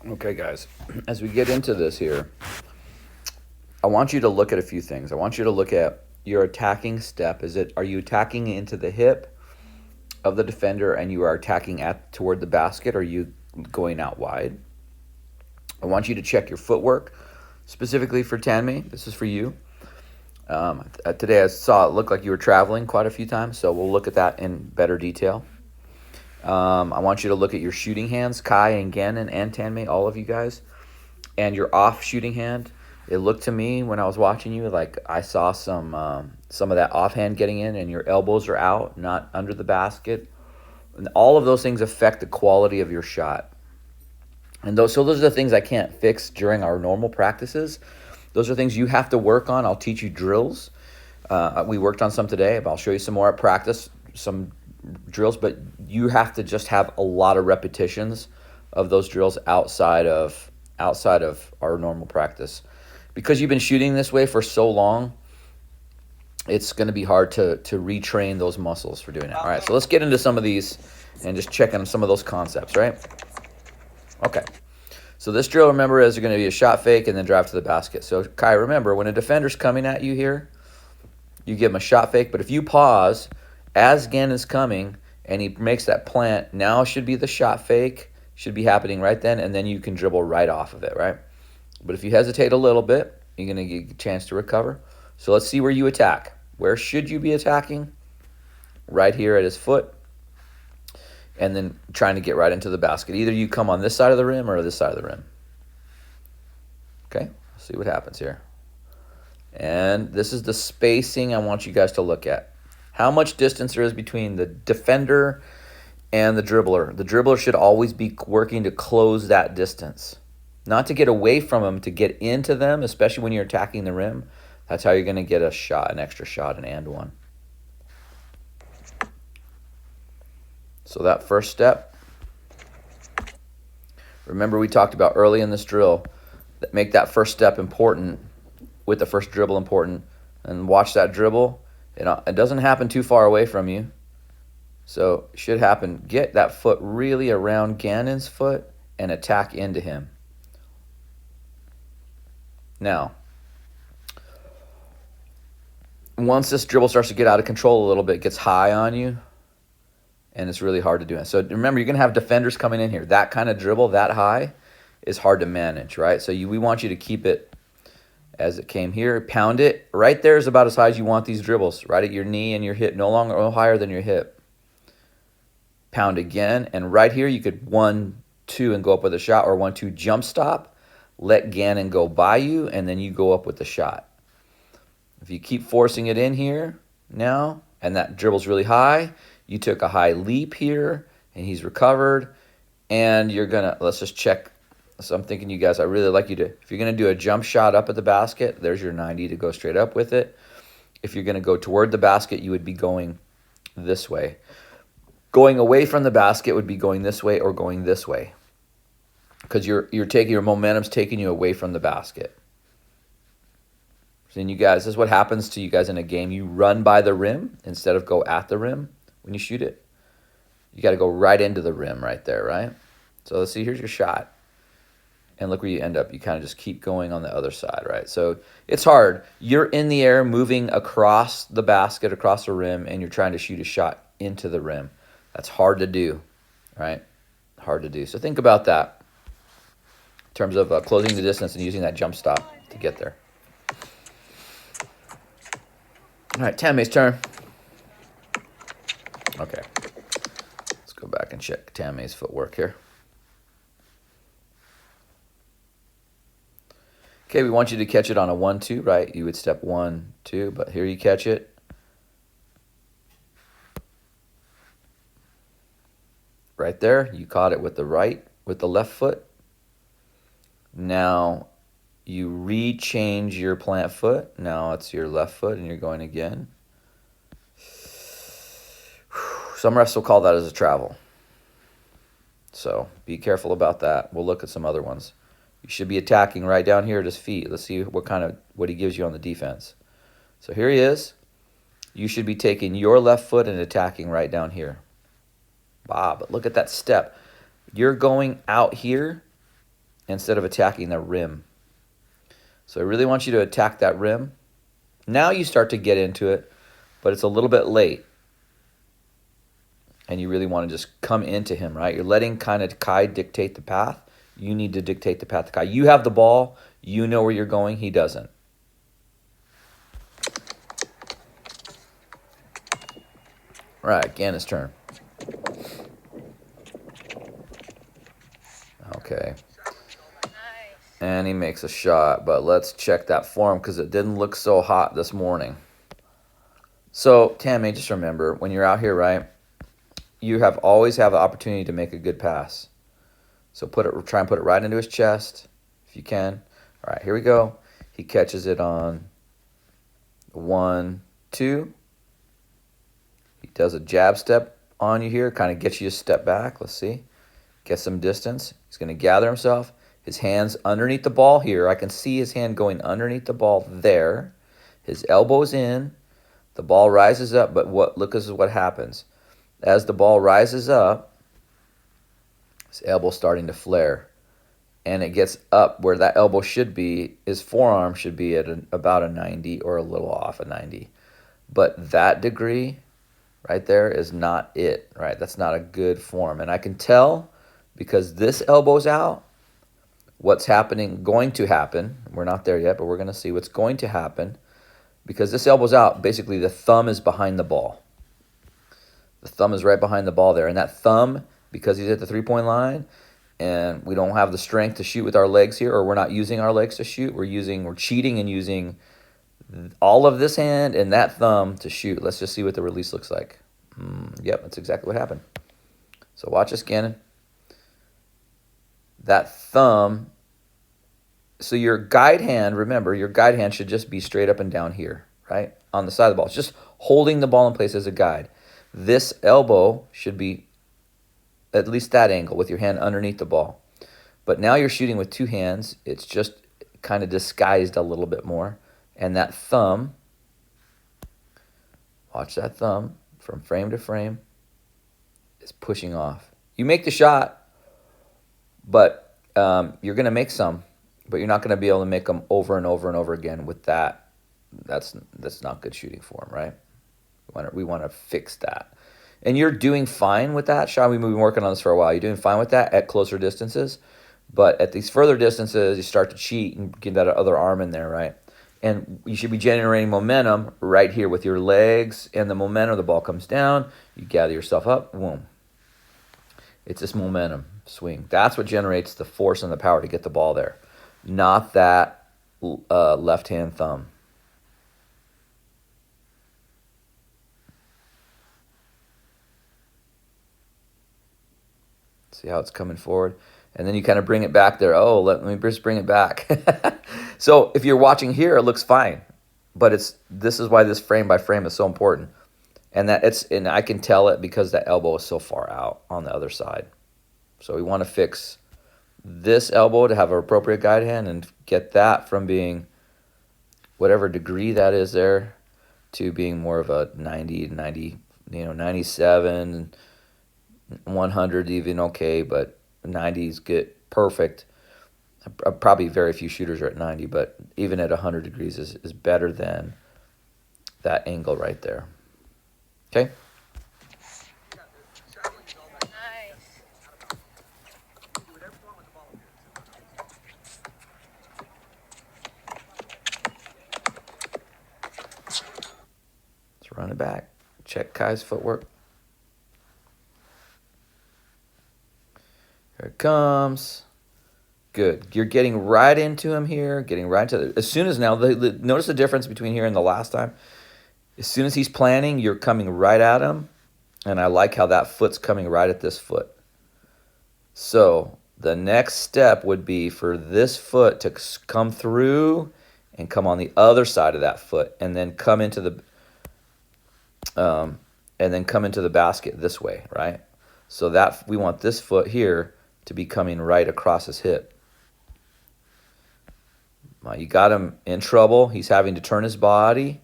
Okay, guys, as we get into this here, I want you to look at a few things. I want you to look at your attacking step. Are you attacking into the hip of the defender and you are attacking toward the basket? Or are you going out wide? I want you to check your footwork, specifically for Tanmay. This is for you. Today I saw it looked like you were traveling quite a few times, so we'll look at that in better detail. I want you to look at your shooting hands, Kai and Gannon and Tanmay, all of you guys, and your off shooting hand. It looked to me when I was watching you like I saw some of that offhand getting in, and your elbows are out, not under the basket. And all of those things affect the quality of your shot. And those are the things I can't fix during our normal practices. Those are things you have to work on. I'll teach you drills. We worked on some today, but I'll show you some more at practice, some drills. But you have to just have a lot of repetitions of those drills outside of our normal practice. Because you've been shooting this way for so long, it's going to be hard to retrain those muscles for doing it. All right, so let's get into some of these and just check on some of those concepts, right? Okay. So this drill, remember, is going to be a shot fake and then drive to the basket. So, Kai, remember, when a defender's coming at you here, you give him a shot fake. But if you pause as Gannon's coming and he makes that plant, now should be the shot fake, should be happening right then, and then you can dribble right off of it, right? But if you hesitate a little bit, you're going to get a chance to recover. So let's see where you attack. Where should you be attacking? Right here at his foot. And then trying to get right into the basket. Either you come on this side of the rim or this side of the rim. Okay, let's see what happens here. And this is the spacing I want you guys to look at. How much distance there is between the defender and the dribbler. The dribbler should always be working to close that distance. Not to get away from them, to get into them, especially when you're attacking the rim. That's how you're going to get a shot, an extra shot, an and one. So that first step, remember we talked about early in this drill, that make that first step important, with the first dribble important, and watch that dribble. It doesn't happen too far away from you, so it should happen. Get that foot really around Gannon's foot and attack into him. Now, once this dribble starts to get out of control a little bit, gets high on you, and it's really hard to do it. So remember, you're going to have defenders coming in here. That kind of dribble, that high, is hard to manage, right? So we want you to keep it as it came here. Pound it. Right there is about as high as you want these dribbles, right at your knee and your hip, no higher than your hip. Pound again. And right here, you could 1, 2 and go up with a shot, or 1, 2 jump stop. Let Gannon go by you, and then you go up with the shot. If you keep forcing it in here now, and that dribble's really high, you took a high leap here, and he's recovered, and you're going to, let's just check. So I'm thinking, you guys, I really like you to, if you're going to do a jump shot up at the basket, there's your 90 to go straight up with it. If you're going to go toward the basket, you would be going this way. Going away from the basket would be going this way or going this way, because you're taking, your momentum's taking you away from the basket. So then you guys, this is what happens to you guys in a game. You run by the rim instead of go at the rim. When you shoot it, you got to go right into the rim right there, right? So let's see, here's your shot. And look where you end up. You kind of just keep going on the other side, right? So it's hard. You're in the air moving across the basket, across the rim, and you're trying to shoot a shot into the rim. That's hard to do, right? Hard to do. So think about that in terms of closing the distance and using that jump stop to get there. All right, Tammy's turn. Okay, let's go back and check Tammy's footwork here. Okay, we want you to catch it on a 1, 2, right? You would step 1, 2, but here you catch it. Right there, you caught it with the left foot. Now you rechange your plant foot. Now it's your left foot and you're going again. Some refs will call that as a travel. So be careful about that. We'll look at some other ones. You should be attacking right down here at his feet. Let's see what he gives you on the defense. So here he is. You should be taking your left foot and attacking right down here. But look at that step. You're going out here instead of attacking the rim. So I really want you to attack that rim. Now you start to get into it, but it's a little bit late. And you really want to just come into him, right? You're letting kind of Kai dictate the path. You need to dictate the path to Kai. You have the ball. You know where you're going. He doesn't. Right, again, his turn. Okay. And he makes a shot, but let's check that form because it didn't look so hot this morning. So, Tammy, just remember, when you're out here, right, you always have the opportunity to make a good pass. So try and put it right into his chest if you can. All right, here we go. He catches it on 1, 2. He does a jab step on you here, kind of gets you a step back. Let's see. Get some distance. He's going to gather himself. His hand's underneath the ball here. I can see his hand going underneath the ball there. His elbow's in. The ball rises up, but look, this is what happens. As the ball rises up, his elbow's starting to flare. And it gets up where that elbow should be. His forearm should be at about a 90 or a little off a 90. But that degree right there is not it, right? That's not a good form. And I can tell because this elbow's out, what's going to happen. We're not there yet, but we're going to see what's going to happen. Because this elbow's out, basically the thumb is behind the ball. The thumb is right behind the ball there. And that thumb, because he's at the three-point line, and we don't have the strength to shoot with our legs here, or we're not using our legs to shoot, we're cheating and using all of this hand and that thumb to shoot. Let's just see what the release looks like. Yep, that's exactly what happened. So watch this, Gannon. That thumb, so your guide hand, remember, your guide hand should just be straight up and down here, right? On the side of the ball. It's just holding the ball in place as a guide. This elbow should be at least that angle with your hand underneath the ball. But now you're shooting with two hands. It's just kind of disguised a little bit more. And that thumb, watch that thumb from frame to frame, is pushing off. You make the shot, but you're going to make some, but you're not going to be able to make them over and over and over again with that. That's not good shooting form, right? We want to fix that. And you're doing fine with that, Sean. We've been working on this for a while. You're doing fine with that at closer distances. But at these further distances, you start to cheat and get that other arm in there, right? And you should be generating momentum right here with your legs and the momentum. The ball comes down. You gather yourself up. Boom. It's this momentum swing. That's what generates the force and the power to get the ball there, not that left-hand thumb. See how it's coming forward? And then you kind of bring it back there. Oh, let me just bring it back. So if you're watching here, it looks fine. But this is why this frame by frame is so important. And I can tell it because that elbow is so far out on the other side. So we want to fix this elbow to have an appropriate guide hand and get that from being whatever degree that is there to being more of a 90, 97, 100 even okay, but 90s get perfect. Probably very few shooters are at 90, but even at 100 degrees is better than that angle right there. Okay? Let's run it back. Check Kai's footwork. Here it comes. Good. You're getting right into him here. Getting right to as soon as now. Notice the difference between here and the last time. As soon as he's planning, you're coming right at him. And I like how that foot's coming right at this foot. So the next step would be for this foot to come through and come on the other side of that foot, and then come into the basket this way, right? So that we want this foot here to be coming right across his hip. You got him in trouble. He's having to turn his body,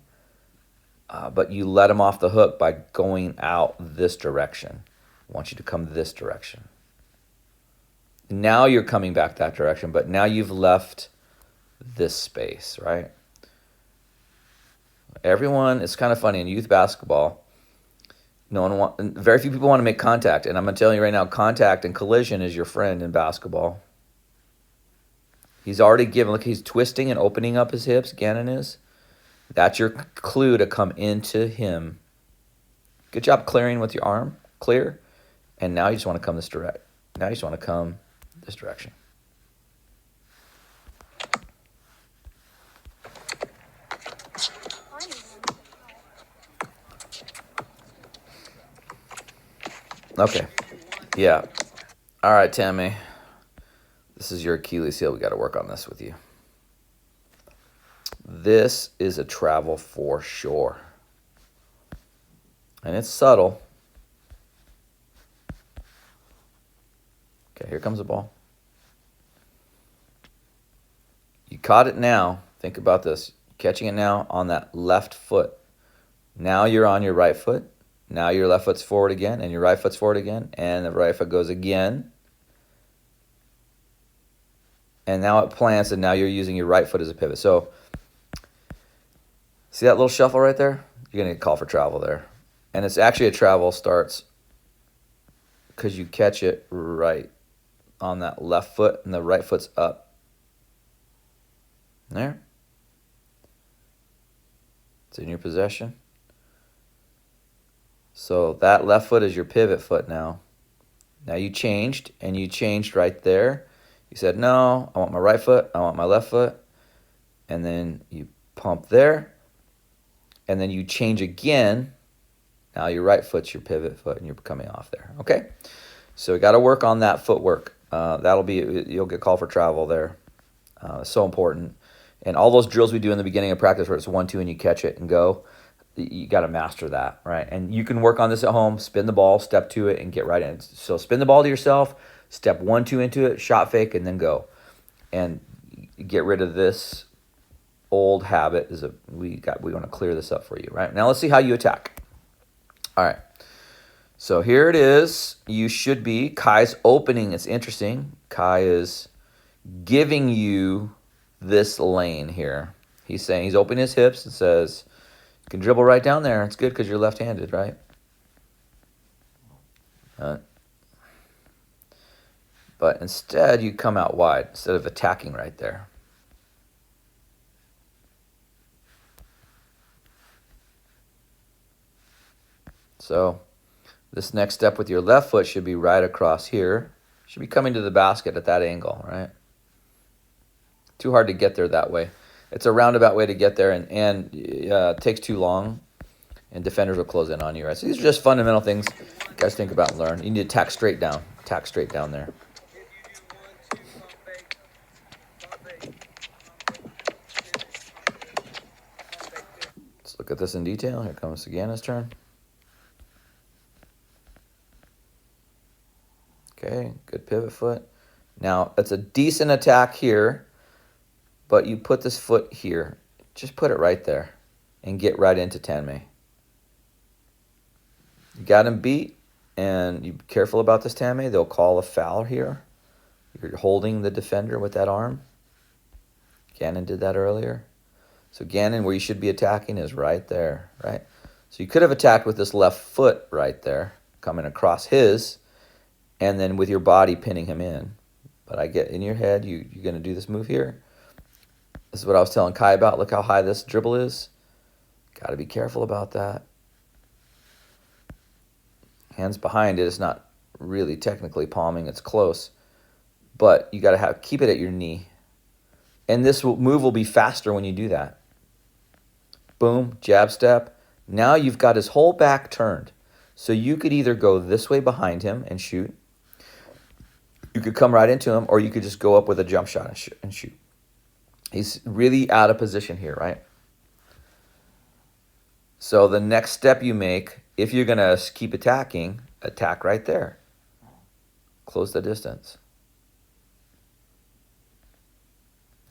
but you let him off the hook by going out this direction. I want you to come this direction. Now you're coming back that direction, but now you've left this space, right? Everyone, it's kind of funny in youth basketball. Very few people want to make contact, and I'm gonna tell you right now, contact and collision is your friend in basketball. He's already given. Look, he's twisting and opening up his hips. Gannon is. That's your clue to come into him. Good job clearing with your arm. Clear. And now you just want to come this direct. Now you just want to come this direction. Okay. Yeah. All right, Tammy. This is your Achilles heel. We got to work on this with you. This is a travel for sure. And it's subtle. Okay, here comes the ball. You caught it now. Think about this. Catching it now on that left foot. Now you're on your right foot. Now your left foot's forward again, and your right foot's forward again, and the right foot goes again. And now it plants, and now you're using your right foot as a pivot. So, see that little shuffle right there? You're going to call for travel there. And it's actually a travel starts because you catch it right on that left foot, and the right foot's up. There. It's in your possession. So that left foot is your pivot foot now. Now you changed, and you changed right there. You said, no, I want my right foot, I want my left foot. And then you pump there. And then you change again. Now your right foot's your pivot foot, and you're coming off there. Okay? So we got to work on that footwork. You'll get called for travel there. It's so important. And all those drills we do in the beginning of practice where it's 1-2 and you catch it and go, you got to master that, right? And you can work on this at home, spin the ball, step to it, and get right in. So spin the ball to yourself, step 1-2 into it, shot fake, and then go. And get rid of this old habit. We want to clear this up for you, right? Now let's see how you attack. All right. So here it is. You should be. Kai's opening. It's interesting. Kai is giving you this lane here. He's saying he's opening his hips and says, you can dribble right down there. It's good because you're left-handed, right? But instead, you come out wide instead of attacking right there. So this next step with your left foot should be right across here. Should be coming to the basket at that angle, right? Too hard to get there that way. It's a roundabout way to get there, and it takes too long, and defenders will close in on you, right? So these are just fundamental things you guys think about and learn. You need to tack straight down. Tack straight down there. Let's look at this in detail. Here comes Sagana's turn. Okay, good pivot foot. Now, it's a decent attack here, but you put this foot here. Just put it right there and get right into Tanmay. You got him beat, and you be careful about this, Tanmay. They'll call a foul here. You're holding the defender with that arm. Gannon did that earlier. So Gannon, where you should be attacking, is right there, right? So you could have attacked with this left foot right there, coming across his, and then with your body pinning him in. But I get in your head, you're going to do this move here. This is what I was telling Kai about. Look how high this dribble is. Got to be careful about that. Hands behind it. It's not really technically palming. It's close. But you got to keep it at your knee. And this move will be faster when you do that. Boom, jab step. Now you've got his whole back turned. So you could either go this way behind him and shoot. You could come right into him, or you could just go up with a jump shot and shoot. He's really out of position here, right? So the next step you make, if you're going to keep attacking, attack right there. Close the distance.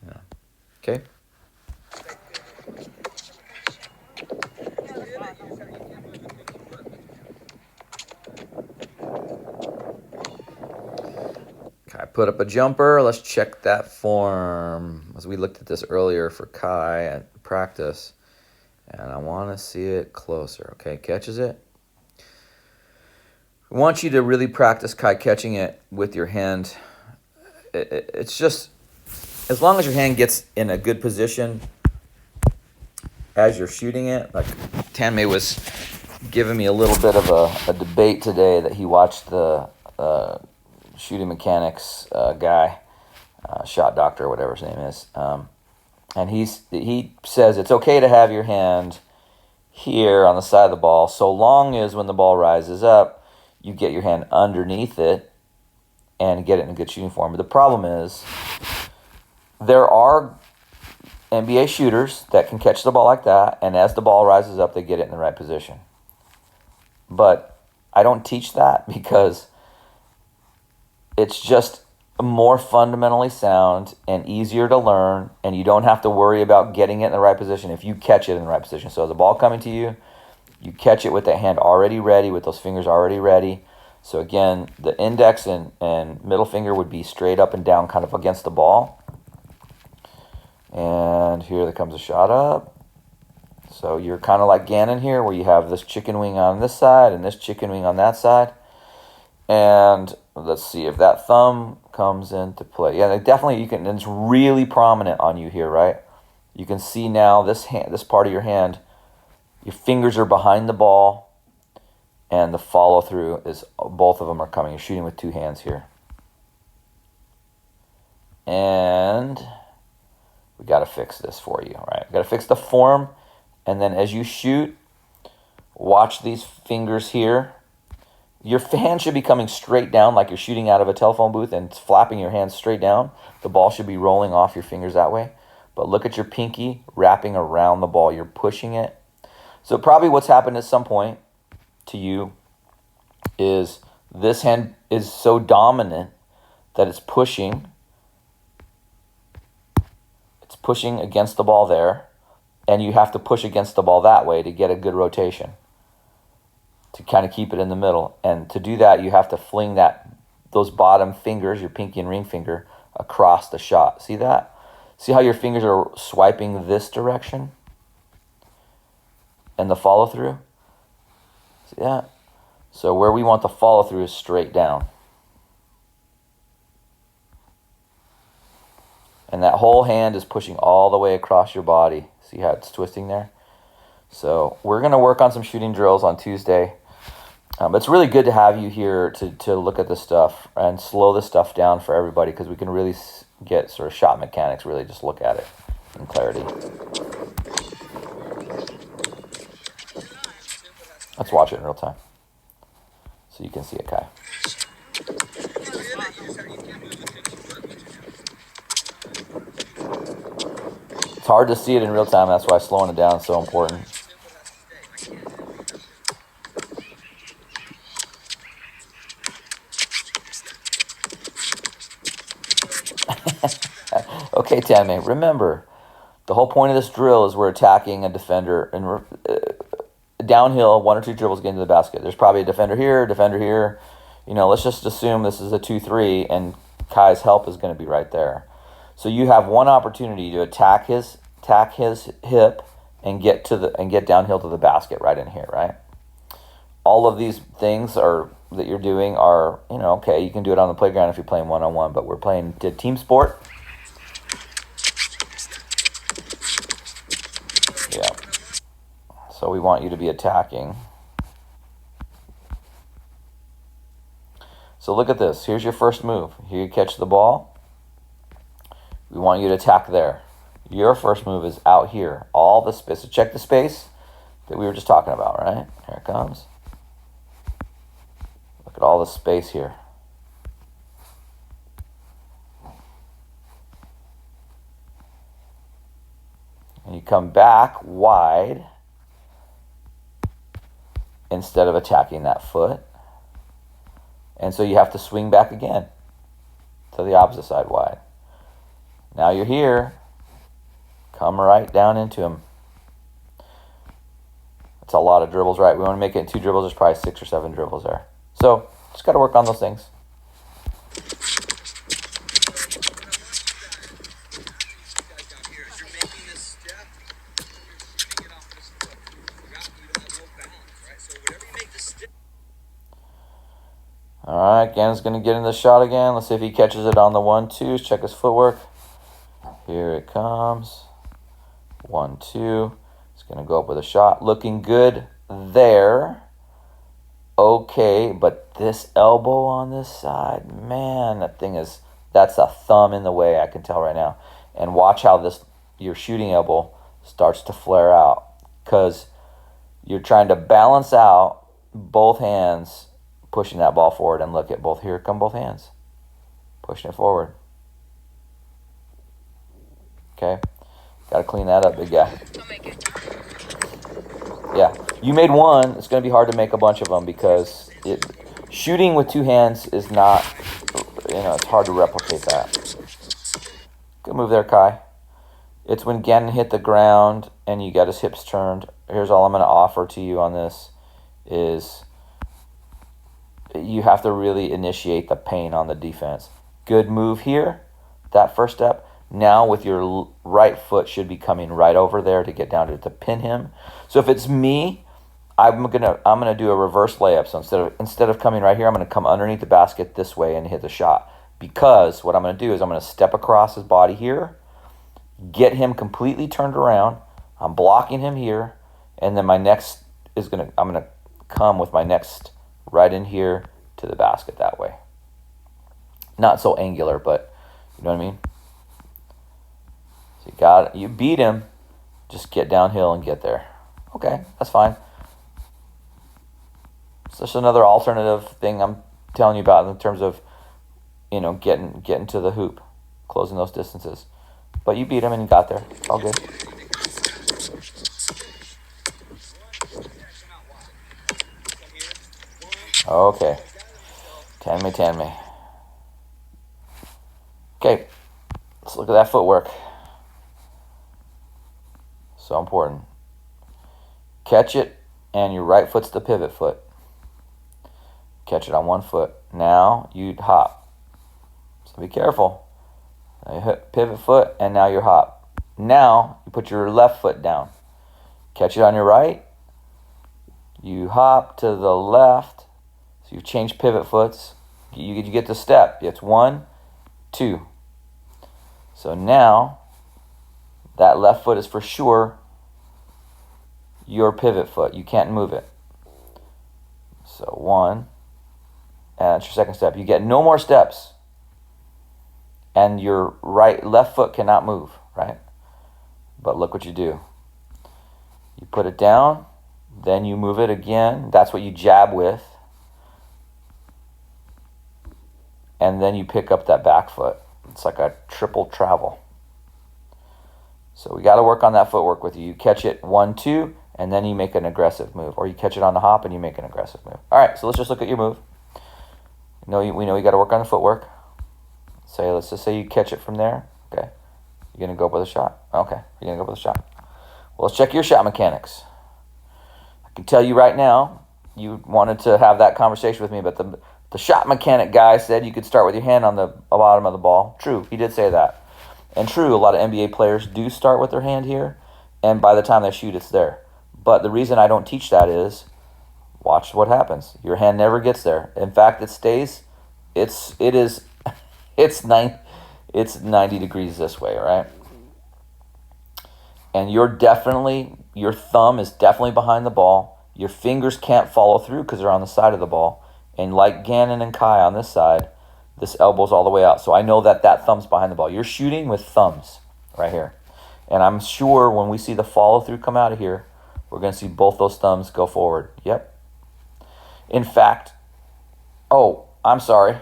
Yeah. Okay? Kai put up a jumper. Let's check that form. As we looked at this earlier for Kai at practice. And I want to see it closer. Okay, catches it. I want you to really practice Kai catching it with your hand. It's just, as long as your hand gets in a good position as you're shooting it. Like Tanmay was giving me a little bit of a debate today that he watched the shooting mechanics guy, shot doctor, whatever his name is. And he says it's okay to have your hand here on the side of the ball, so long as when the ball rises up, you get your hand underneath it and get it in a good shooting form. But the problem is there are NBA shooters that can catch the ball like that, and as the ball rises up, they get it in the right position. But I don't teach that because it's just more fundamentally sound and easier to learn, and you don't have to worry about getting it in the right position if you catch it in the right position. So the ball coming to you, you catch it with that hand already ready, with those fingers already ready. So again, the index and middle finger would be straight up and down kind of against the ball. And here there comes a shot up. So you're kind of like Gannon here, where you have this chicken wing on this side and this chicken wing on that side. And let's see if that thumb comes into play. Yeah, definitely you can, and it's really prominent on you here, right? You can see now this hand, this part of your hand, your fingers are behind the ball, and the follow through is, both of them are coming. You're shooting with two hands here. And we got to fix this for you, right? We got to fix the form, and then as you shoot, watch these fingers here. Your hand should be coming straight down like you're shooting out of a telephone booth and flapping your hands straight down. The ball should be rolling off your fingers that way. But look at your pinky wrapping around the ball. You're pushing it. So probably what's happened at some point to you is this hand is so dominant that it's pushing. It's pushing against the ball there. And you have to push against the ball that way to get a good rotation, to kind of keep it in the middle. And to do that, you have to fling those bottom fingers, your pinky and ring finger, across the shot. See that? See how your fingers are swiping this direction? And the follow through? See that? So where we want the follow through is straight down. And that whole hand is pushing all the way across your body. See how it's twisting there? So we're going to work on some shooting drills on Tuesday. It's really good to have you here to look at this stuff and slow this stuff down for everybody, because we can really get sort of shot mechanics, really just look at it in clarity. Let's watch it in real time so you can see it, Kai. It's hard to see it in real time. That's why slowing it down is so important. Okay, Tammy, remember, the whole point of this drill is we're attacking a defender, and downhill, 1 or 2 dribbles get into the basket. There's probably a defender here, You know, let's just assume this is a 2-3, and Kai's help is going to be right there. So you have one opportunity to attack his hip and get downhill to the basket right in here, right? All of these things that you're doing are, okay, you can do it on the playground if you're playing one-on-one, but we're playing team sport. Yeah. So we want you to be attacking. So look at this. Here's your first move. Here you catch the ball. We want you to attack there. Your first move is out here. All the space. So check the space that we were just talking about, right? Here it comes. Look at all the space here. And you come back wide instead of attacking that foot. And so you have to swing back again to the opposite side wide. Now you're here. Come right down into him. That's a lot of dribbles, right? We want to make it in 2 dribbles. There's probably 6 or 7 dribbles there. So just got to work on those things. right, Gannon's going to get in the shot again. Let's see if he catches it on the 1-2. Check his footwork. Here it comes. 1-2. It's going to go up with a shot. Looking good there. Okay, but this elbow on this side, man, that's a thumb in the way, I can tell right now. And watch how your shooting elbow starts to flare out, because you're trying to balance out both hands pushing that ball forward. And look at both. Here come both hands pushing it forward. Okay, got to clean that up, big guy. Yeah, you made one. It's going to be hard to make a bunch of them, because shooting with two hands is not, it's hard to replicate that. Good move there, Kai. It's when Gannon hit the ground and you got his hips turned. Here's all I'm going to offer to you on this is you have to really initiate the pain on the defense. Good move here, that first step. Now with your right foot should be coming right over there to get down to pin him. So if it's me, I'm gonna do a reverse layup. So instead of coming right here, I'm gonna come underneath the basket this way and hit the shot. Because what I'm gonna do is I'm gonna step across his body here, get him completely turned around. I'm blocking him here, and then I'm gonna come with my next right in here to the basket that way. Not so angular, but you know what I mean? So you beat him, just get downhill and get there. Okay, that's fine. It's just another alternative thing I'm telling you about in terms of, getting to the hoop, closing those distances. But you beat him and you got there. It's all good. Okay. Tan me. Okay, let's look at that footwork. So important. Catch it, and your right foot's the pivot foot. Catch it on one foot. Now you hop. So be careful. Now you hit pivot foot, and now you hop. Now you put your left foot down. Catch it on your right. You hop to the left. So you've changed pivot foots. You get the step. It's 1, 2. So now that left foot is for sure your pivot foot. You can't move it. So 1, and that's your second step. You get no more steps. And your left foot cannot move, right? But look what you do. You put it down, then you move it again. That's what you jab with. And then you pick up that back foot. It's like a triple travel. So we got to work on that footwork with you. You catch it 1, 2, and then you make an aggressive move. Or you catch it on the hop and you make an aggressive move. All right, so let's just look at your move. We know you got to work on the footwork. Let's just say you catch it from there. Okay. You're going to go up with a shot? Okay. You're going to go up with a shot. Well, let's check your shot mechanics. I can tell you right now, you wanted to have that conversation with me, but the shot mechanic guy said you could start with your hand on the bottom of the ball. True, he did say that. And true, a lot of NBA players do start with their hand here, and by the time they shoot, it's there. But the reason I don't teach that is, watch what happens. Your hand never gets there. In fact, it stays. It's 90 degrees this way, right? And your thumb is definitely behind the ball. Your fingers can't follow through because they're on the side of the ball. And like Gannon and Kai on this side, this elbow's all the way out. So I know that thumb's behind the ball. You're shooting with thumbs right here. And I'm sure when we see the follow through come out of here, we're going to see both those thumbs go forward. Yep. In fact, I'm sorry.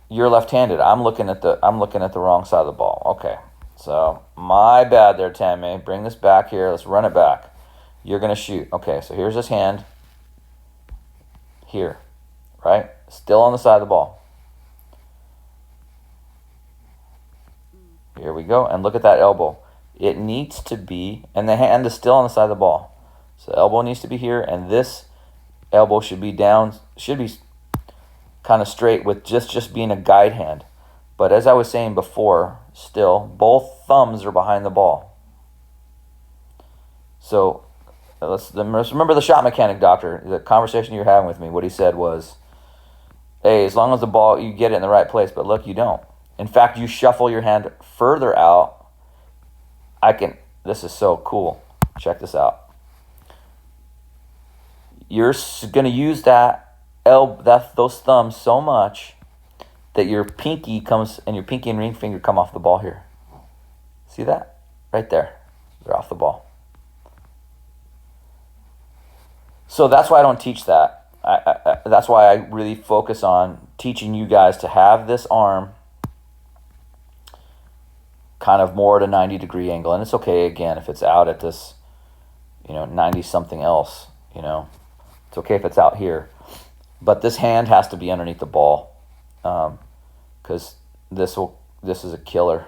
You're left-handed. I'm looking at the wrong side of the ball. Okay. So my bad there, Tammy. Bring this back here. Let's run it back. You're going to shoot. Okay, so here's his hand. Here. Right? Still on the side of the ball. Here we go. And look at that elbow. It needs to be, and the hand is still on the side of the ball. So the elbow needs to be here, and this elbow should be down, should be kind of straight with just being a guide hand. But as I was saying before, still, both thumbs are behind the ball. So let's remember the shot mechanic doctor, the conversation you were having with me. What he said was, Hey, as long as the ball, you get it in the right place, but look, you don't. In fact, you shuffle your hand further out. This is so cool. Check this out. You're going to use those thumbs so much that your pinky and ring finger come off the ball here. See that? Right there. They're off the ball. So that's why I don't teach that. That's why I really focus on teaching you guys to have this arm kind of more at a 90-degree angle. And it's okay, again, if it's out at this, 90-something else, It's okay if it's out here. But this hand has to be underneath the ball because this is a killer.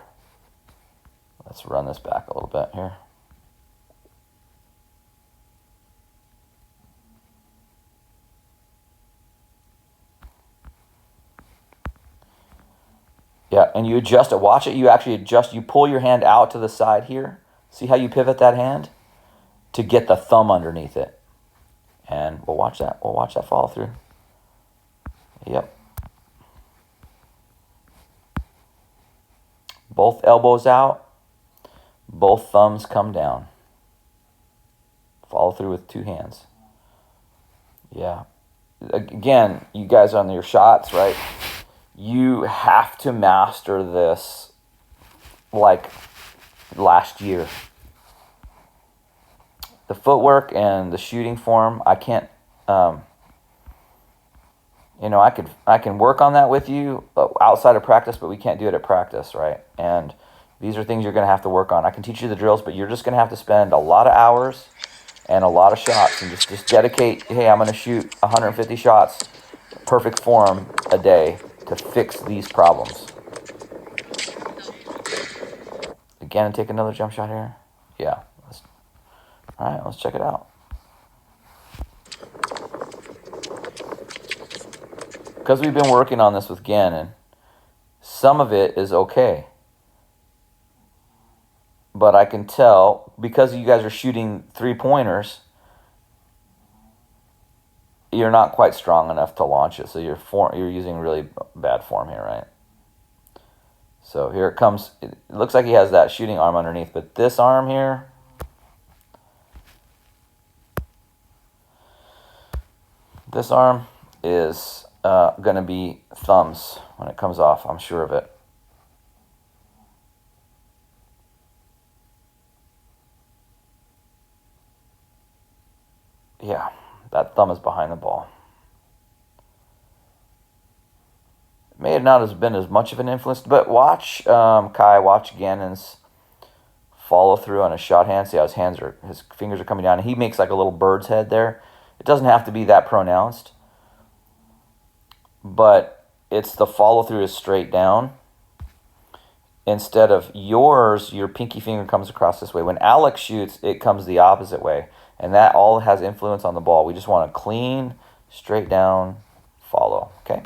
Let's run this back a little bit here. Yeah, and you adjust it. Watch it. You actually adjust. You pull your hand out to the side here. See how you pivot that hand? To get the thumb underneath it. And we'll watch that. We'll watch that follow through. Yep. Both elbows out. Both thumbs come down. Follow through with two hands. Yeah. Again, you guys on your shots, right? You have to master this like last year. The footwork and the shooting form, I can't, I can work on that with you outside of practice, but we can't do it at practice, right? And these are things you're going to have to work on. I can teach you the drills, but you're just going to have to spend a lot of hours and a lot of shots and just dedicate, hey, I'm going to shoot 150 shots, perfect form a day to fix these problems. Again, take another jump shot here. Yeah. All right, let's check it out. Because we've been working on this with Gannon, some of it is okay. But I can tell, because you guys are shooting three-pointers, you're not quite strong enough to launch it. So you're using really bad form here, right? So here it comes. It looks like he has that shooting arm underneath, but this arm here, this arm is going to be thumbs when it comes off. I'm sure of it. Yeah, that thumb is behind the ball. It may have not have been as much of an influence, but watch watch Gannon's follow through on a shot hand. See how his fingers are coming down, and he makes like a little bird's head there. It doesn't have to be that pronounced, but it's the follow through is straight down. Instead of yours, your pinky finger comes across this way. When Alex shoots, it comes the opposite way. And that all has influence on the ball. We just want a clean, straight down follow, okay?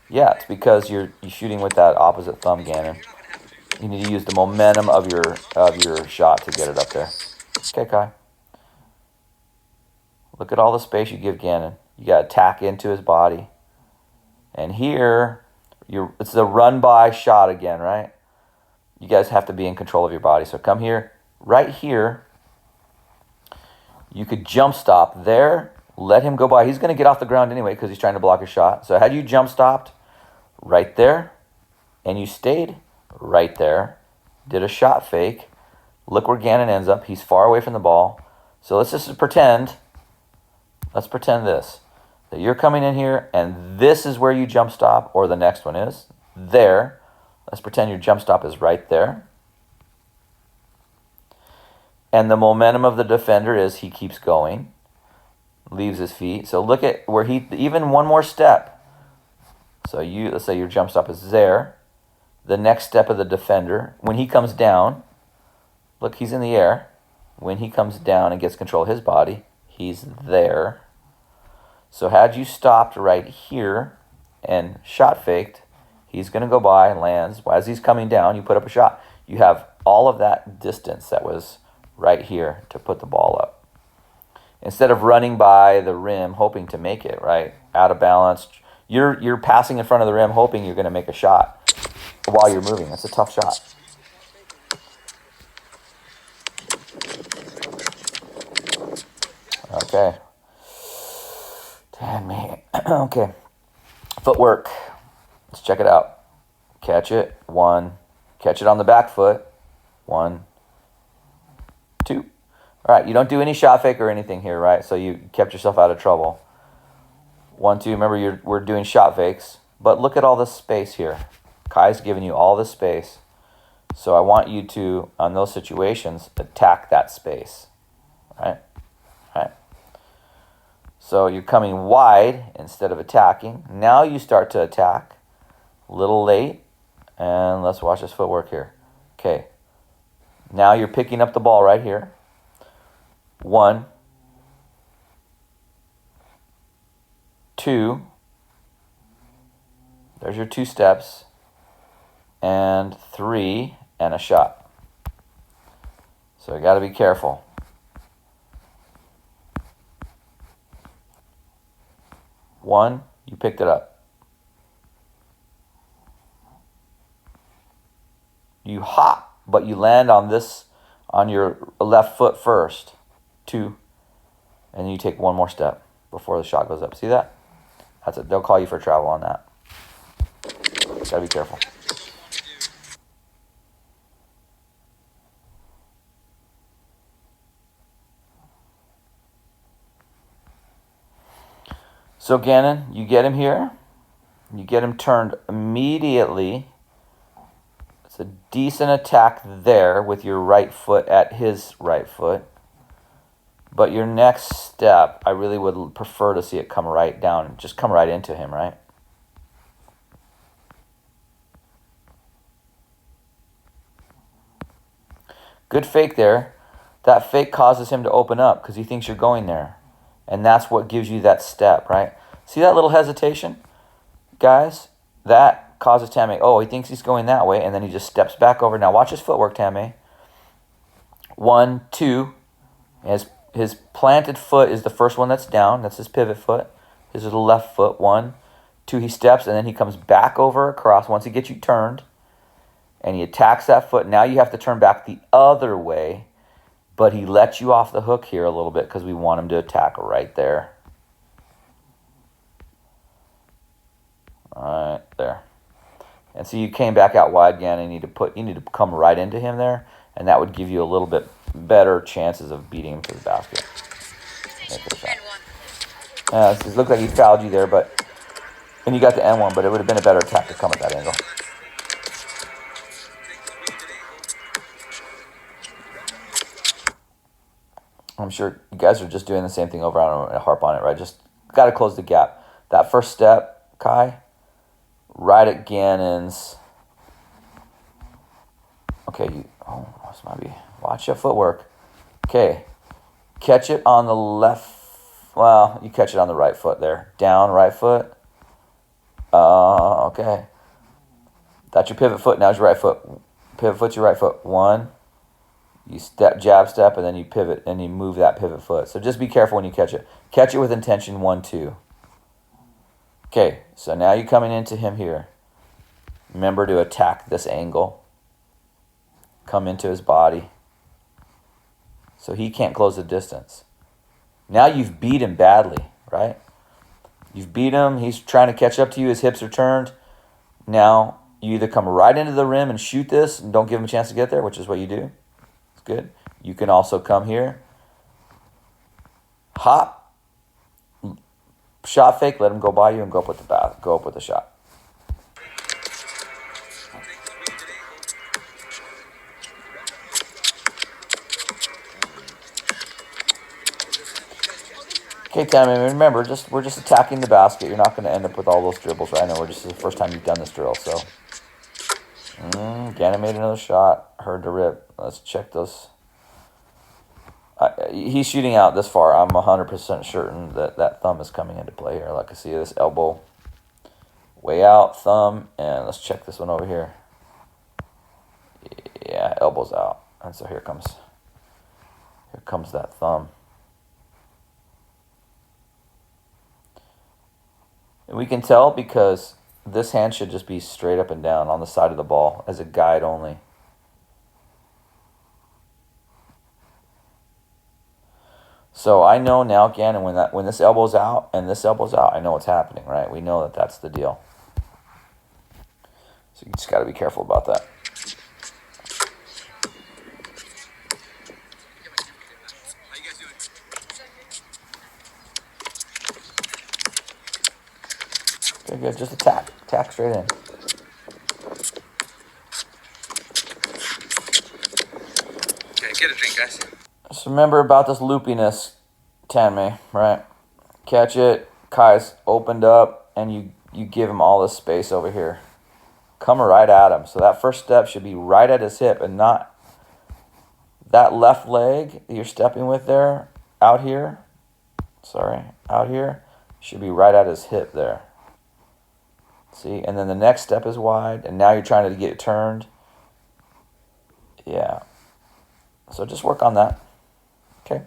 Yeah, it's because you're shooting with that opposite thumb, Gannon. You need to use the momentum of your shot to get it up there. Okay, Kai. Look at all the space you give Gannon. You got to tack into his body. And here, it's the run-by shot again, right? You guys have to be in control of your body. So come here, right here. You could jump stop there, let him go by. He's going to get off the ground anyway because he's trying to block a shot. So had you jump stopped right there, and you stayed right there, did a shot fake, look where Gannon ends up. He's far away from the ball. So let's pretend this, that you're coming in here, and this is where you jump stop, or the next one is, there. Let's pretend your jump stop is right there. And the momentum of the defender is he keeps going, leaves his feet. So look at where even one more step. So let's say your jump stop is there. The next step of the defender, when he comes down, look, he's in the air. When he comes down and gets control of his body, he's there. So had you stopped right here and shot faked, he's going to go by and lands. As he's coming down, you put up a shot. You have all of that distance that was right here to put the ball up. instead of running by the rim hoping to make it, right? Out of balance. You're passing in front of the rim hoping you're going to make a shot while you're moving. That's a tough shot. Okay. Damn me. Okay. Footwork. Let's check it out. Catch it. 1. Catch it on the back foot. 1, 2. All right. You don't do any shot fake or anything here, right? So you kept yourself out of trouble. 1, 2. Remember, we're doing shot fakes. But look at all this space here. Kai's giving you all this space. So I want you to, on those situations, attack that space. Right? Right. So you're coming wide instead of attacking. Now you start to attack. A little late. And let's watch this footwork here. Okay. Now you're picking up the ball right here. 1, 2. There's your 2 steps. And 3, and a shot. So you got to be careful. 1, you picked it up. You hop, but you land on your left foot first. 2, and then you take 1 more step before the shot goes up. See that? That's it. They'll call you for travel on that. Gotta be careful. So Gannon, you get him here. You get him turned immediately. It's a decent attack there with your right foot at his right foot. But your next step, I really would prefer to see it come right down. Just come right into him, right? Good fake there. That fake causes him to open up because he thinks you're going there. And that's what gives you that step, right? See that little hesitation? Guys, that causes Tammy, oh, he thinks he's going that way, and then he just steps back over. Now watch his footwork, Tammy. 1, 2. His planted foot is the first one that's down. That's his pivot foot. His little left foot. 1, 2, he steps, and then he comes back over across once he gets you turned. And he attacks that foot. Now you have to turn back the other way. But he lets you off the hook here a little bit because we want him to attack right there. All right, there. And so you came back out wide again, and you need to come right into him there, and that would give you a little bit better chances of beating him to the basket. Make it a shot. It looked like he fouled you there, and you got the N1, but it would have been a better attack to come at that angle. I'm sure you guys are just doing the same thing over. I don't want to harp on it, right? Just got to close the gap. That first step, Kai, right at Gannon's. Okay, this might be. Watch your footwork. Okay, catch it on the left. Well, you catch it on the right foot there. Down right foot. Okay. That's your pivot foot. Now it's your right foot. Pivot foot's your right foot. 1. You jab step, and then you pivot, and you move that pivot foot. So just be careful when you catch it. Catch it with intention, 1, 2. Okay, so now you're coming into him here. Remember to attack this angle. Come into his body. So he can't close the distance. Now you've beat him badly, right? You've beat him. He's trying to catch up to you. His hips are turned. Now you either come right into the rim and shoot this and don't give him a chance to get there, which is what you do. Good. You can also come here, hop, shot fake, let him go by you, and go up with the shot. Okay, Tammy, remember, we're just attacking the basket. You're not going to end up with all those dribbles, right? I know this is the first time you've done this drill, so. Gannon made another shot. Heard the rip. Let's check those. He's shooting out this far. I'm 100% certain that thumb is coming into play here. Like I see this elbow way out, thumb, and let's check this one over here. Yeah, elbow's out. And so here comes that thumb. We can tell because this hand should just be straight up and down on the side of the ball as a guide only. So I know now, Gannon, when this elbow's out and this elbow's out, I know what's happening, right? We know that that's the deal. So you just got to be careful about that. Okay, good. Just attack straight in. Okay, get a drink, guys. Just remember about this loopiness, Tanmay, right? Catch it. Kai's opened up, and you give him all this space over here. Come right at him. So that first step should be right at his hip and not that left leg that you're stepping with there, out here. Out here, should be right at his hip there. See, and then the next step is wide, and now you're trying to get it turned. Yeah. So just work on that. Okay.